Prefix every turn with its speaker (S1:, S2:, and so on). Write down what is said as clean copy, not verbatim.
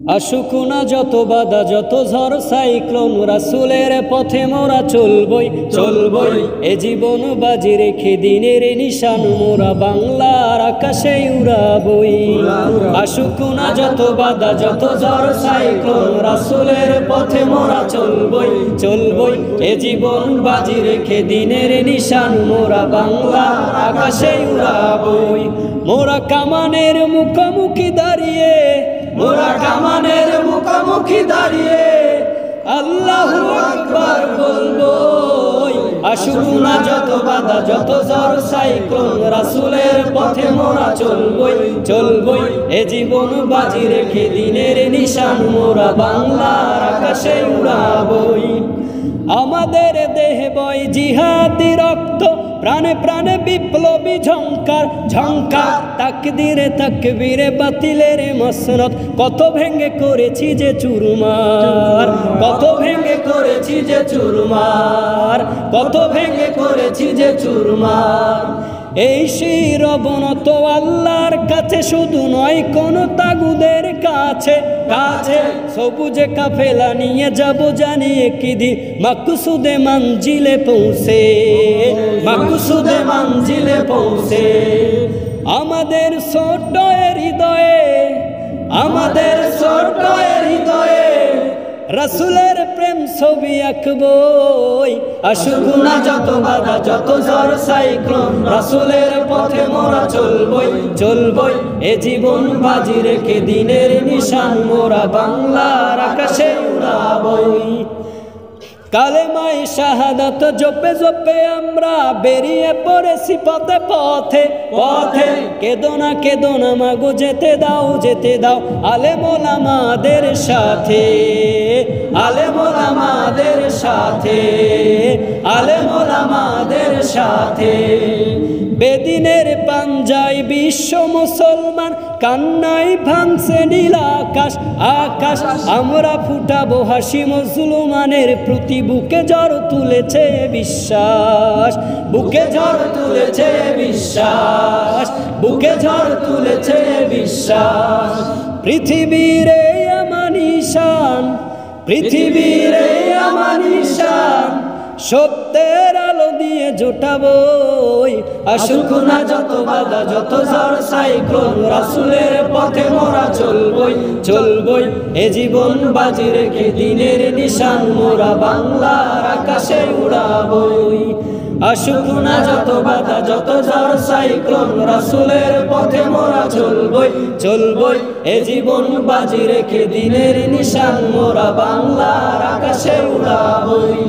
S1: আসুক না যত বাধা যত ঝড় সাইক্লোন, রাসূলের পথে মোরা চলবই চলবই। এ জীবন বাজি রেখে দিনের নিশান মোরা বাংলার আকাশে উড়াবই। আসুক না যত বাধা যত ঝড় সাইক্লোন, রাসূলের পথে মোরা চলবই চলবই। এ জীবন বাজি রেখে দিনের নিশান মোরা বাংলার আকাশে উড়াবই। মোরা কামানের মুখোমুখি দাঁড়িয়ে, মোরা কামানের মুখোমুখি দাঁড়িয়ে আল্লাহু আকবার বলবো। আসুক না যত বাধা যত ঝড় সাইক্লোন, রাসূলের পথে মোরা চলবই চলবই। এ জীবন বাজি রেখে দিনের নিশান মোরা বাংলার আকাশে উড়াবই। আমাদের দেহে বয় জিহাদি রক্ত, প্রাণে প্রাণে বিপ্লবী ঝংকার ঝংকার। তাকদীরে তাকবীরে বাতিলের মসনদ, কত ভেঙে করেছি যে চুরমার, কত ভেঙে করেছি যে চুরমার, কত ভেঙে করেছি যে চুরমার। এই শিরবনত আল্লাহর কাছে শুধু নয় কোন তাগুদের কাছে কাছে। সবুজে কাফেলা নিয়ে যাব জানিয়ে কি দিন মাকসুদে মঞ্জিলে পৌঁছে, মাকসুদে মঞ্জিলে পৌঁছে। আমাদের ছোট্ট হৃদয়ে, আমাদের ছোট্ট হৃদয়ে রাসূলের প্রেম ছবি আঁকবই। আসুক না যত বাধা যত ঝড় সাইক্লোন, রাসূলের পথে মোরা চলবই চলবই। এ জীবন বাজি রেখে দিনের নিশান মোরা বাংলার আকাশে উড়াবই। কালেমায়ে শাহাদাত জপে জপে আমরা বেরিয়ে পড়েছি পথে পথে পথে। কেদো না মাগো যেতে দাও যেতে দাও আলেম ওলামাদের সাথে, আলেম ওলামাদের সাথে, আলেম ওলামাদের সাথে। বেদিনের পাঞ্জায় বিশ্ব মুসলমান, কান্নায় ভাঙছে নীল আকাশ আকাশ। আমরা ফুটাবো হাসি মুসলমানের প্রতি, বুকে ঝড় তুলেছে বিশ্বাস, বুকে ঝড় তুলেছে বিশ্বাস, বুকে ঝড় তুলেছে বিশ্বাস। পৃথিবীর আমার নিশান, পৃথিবীর আমার নিশান সত্যের আলো দিয়ে জোটাবই। আসুক না যত বাধা যত ঝড় সাইক্লোন, রাসূলের পথে মোরা চলবই চলবই। এ জীবন বাজি রেখে দিনের নিশান মোরা বাংলার আকাশে উড়াবই। আসুক না যত বাধা যত ঝড় সাইক্লোন, রাসূলের পথে মোরা চলবই চলবই। এ জীবন বাজি রেখে দিনের নিশান মোরা বাংলার আকাশে উড়াবই।